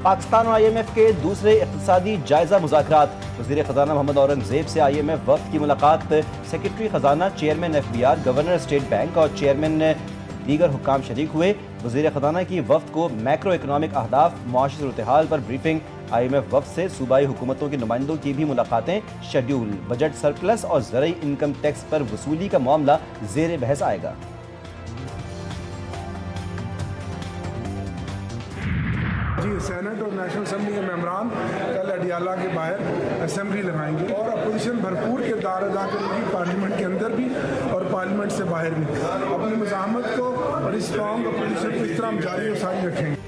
पाकिस्तान और IMF के दूसरे इक़्तिसादी जायजा मुज़ाकरात। वज़ीर ख़ज़ाना मोहम्मद औरंगज़ेब से IMF वफ़द की मुलाकात। सेक्रेटरी ख़ज़ाना, chairman FBR, governor State Bank और चेयरमैन दीगर हुक्काम शरीक हुए। वज़ीर ख़ज़ाना की वफ़द को मैक्रो इकनॉमिक अहदाफ, मुआशी सूरत-ए-हाल पर ब्रीफिंग। IMF वफ़द से सूबाई हुकूमतों के नुमाइंदों की भी मुलाकातें शेड्यूल। बजट सरप्लस और ज़रई इनकम टैक्स पर वसूली का मामला ज़ेर बहस आएगा। जी, सेनेट और नेशनल असम्बली के मेंबरान कल अडियाला के बाहर असेंबली लगाएंगे और अपोजिशन भरपूर किरदार अदा करेगी, पार्लियामेंट के अंदर भी और पार्लियामेंट से बाहर भी। अपनी मज़ाहमत को और स्ट्रॉन्ग अपोजिशन को इस तरह हम जारी और सारी रखेंगे।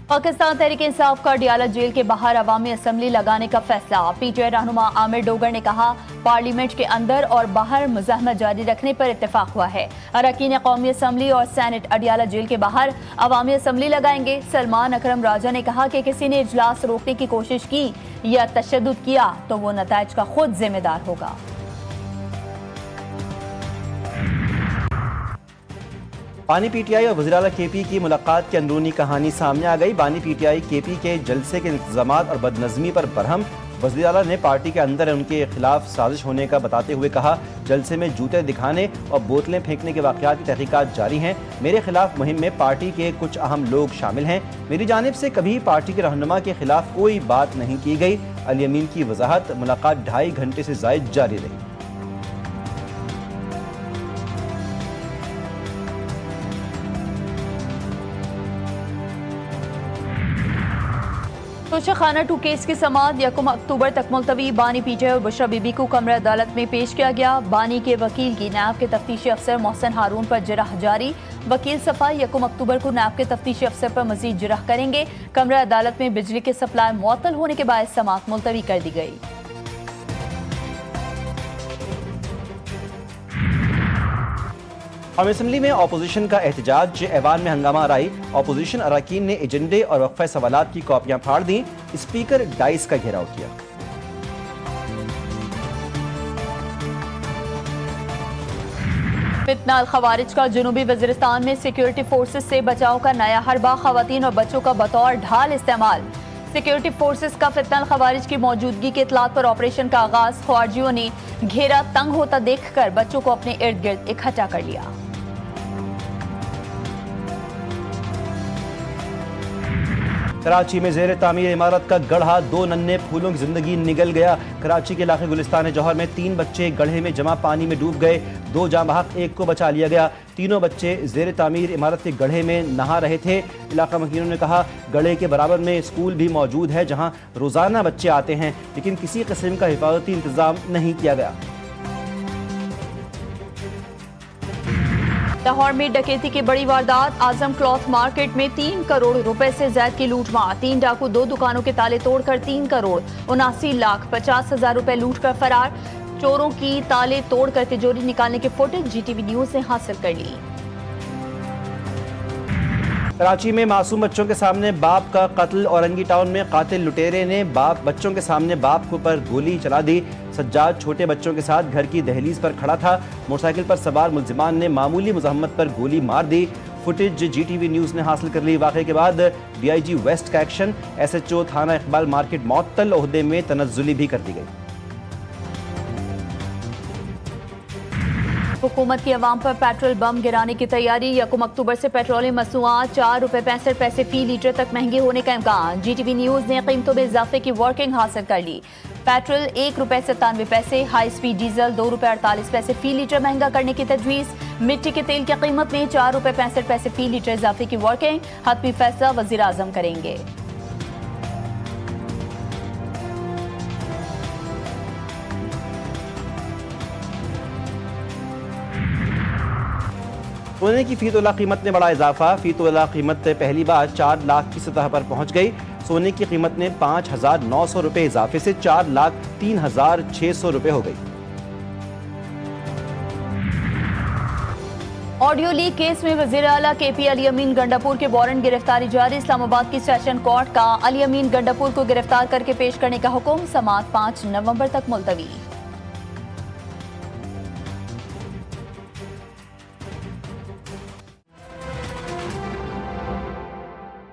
पाकिस्तान तहरीक इंसाफ का अडियाला जेल के बाहर अवामी असम्बली लगाने का फैसला। PTI रहनुमा आमिर डोगर ने कहा, पार्लियामेंट के अंदर और बाहर मुज़ाहमत जारी रखने पर इत्तेफाक हुआ है। अरकान कौमी असम्बली और सेनेट अडियाला जेल के बाहर अवामी असम्बली लगाएंगे। सलमान अकरम राजा ने कहा कि किसी ने इजलास रोकने की कोशिश की या तशद्दुद किया तो वो नताइज का खुद जिम्मेदार होगा। बानी PTI और वज़ीर आला KP की मुलाकात की अंदरूनी कहानी सामने आ गई। बानी PTI KP के जलसे के इंतजामात और बदनज़मी पर बरहम। वज़ीर आला ने पार्टी के अंदर उनके खिलाफ साजिश होने का बताते हुए कहा, जलसे में जूते दिखाने और बोतलें फेंकने के वाक़यात की तहकीकात जारी हैं। मेरे खिलाफ मुहिम में पार्टी के कुछ अहम लोग शामिल हैं। मेरी जानिब से कभी पार्टी के रहनुमा के खिलाफ कोई बात नहीं की गई। अली अमीन की वजाहत। मुलाकात 2.5 घंटे से ज़ायद जारी रही। तोशाखाना 2 केस की समाअत 1 अक्टूबर तक मुलतवी। बानी PTI और बुशरा बीबी को कमरा अदालत में पेश किया गया। बानी के वकील की नैब के तफ्तीशी अफसर मोहसिन हारून पर जिरह जारी। वकील सफा 1 अक्टूबर को नैब के तफ्तीशी अफसर पर मजीद जिरह करेंगे। कमरा अदालत में बिजली के सप्लाई मुअत्तल होने के बाद समाअत मुलतवी कर दी गई। असेंबली में अपोजिशन का एहतजाज। ऐवान में हंगामा आराई। अपोजिशन अरकान ने एजेंडे और वक्फा सवालात की कॉपियां फाड़ दी। स्पीकर डाइस का घेराव किया। फितना अल खवारिज का जुनूबी वजीरिस्तान में सिक्योरिटी फोर्सेस से बचाव का नया हरबा। खवातीन और बच्चों का बतौर ढाल इस्तेमाल। सिक्योरिटी फोर्सेस का फितना अल खवारिज की मौजूदगी के इत्तलात पर ऑपरेशन का आगाज। ख्वारजियों ने घेरा तंग होता देखकर बच्चों को अपने इर्द गिर्द इकट्ठा कर लिया। कराची में जेर तामीर इमारत का गढ़ा। 2 नन्हे फूलों की जिंदगी निगल गया। कराची के इलाके गुलिस्तान जौहर में 3 बच्चे गढ़े में जमा पानी में डूब गए। 2 जाँ बहक, 1 को बचा लिया गया। तीनों बच्चे जेर तामीर इमारत के गढ़े में नहा रहे थे। इलाका मकीनों ने कहा, गढ़े के बराबर में स्कूल भी मौजूद है जहाँ रोजाना बच्चे आते हैं, लेकिन किसी किस्म का हिफाजती इंतजाम नहीं किया गया। लाहौर में डकैती की बड़ी वारदात। आजम क्लॉथ मार्केट में 3 करोड़ रुपए से ज्यादा की लूटमार। 3 डाकू 2 दुकानों के ताले तोड़कर 3 करोड़ 79,50,000 रुपए लूट कर फरार। चोरों की ताले तोड़कर तिजोरी निकालने की फुटेज GTV न्यूज ने हासिल कर ली। कराची में मासूम बच्चों के सामने बाप का कत्ल। औरंगी टाउन में कातिल लुटेरे ने बच्चों के सामने बाप को पर गोली चला दी। सज्जाद छोटे बच्चों के साथ घर की दहलीज पर खड़ा था। मोटरसाइकिल पर सवार मुलजिमान ने मामूली मुज़ाहमत पर गोली मार दी। फुटेज GTV न्यूज़ ने हासिल कर ली। वाक़े के बाद DIG वेस्ट का एक्शन। SHO थाना इकबाल मार्केट मुअत्तल, ओहदे में तनज़्ज़ुली भी कर दी गई। हुकूमत की अवाम पर पेट्रोल बम गिराने की तैयारी। 1 अक्टूबर से पेट्रोलियम मसनूआत 4 रुपए 65 पैसे फी लीटर तक महंगी होने का इम्कान। GTV न्यूज ने कीमतों में इजाफे की वर्किंग हासिल कर ली। पेट्रोल 1 रुपए 97 पैसे, हाई स्पीड डीजल 2 रुपए 48 पैसे फी लीटर महंगा करने की तजवीज। मिट्टी के तेल की कीमत में 4 रुपए 65 पैसे फी लीटर इजाफे की वर्किंग। हतमी फैसला वजीर आजम करेंगे। सोने की फी तोला कीमत में बड़ा इजाफा। फी तोला कीमत पहली बार 4 लाख की सतह पर पहुंच गई। सोने की कीमत में 5,900 रुपए इजाफे से 4,03,600 रुपए हो गई। ऑडियो लीक केस में वजीर आला KP अली अमीन गंडापुर के वारंट गिरफ्तारी जारी। इस्लामाबाद की सेशन कोर्ट का अली अमीन गंडापुर को गिरफ्तार करके पेश करने का हुक्म। समाअत 5 नवंबर तक मुलतवी।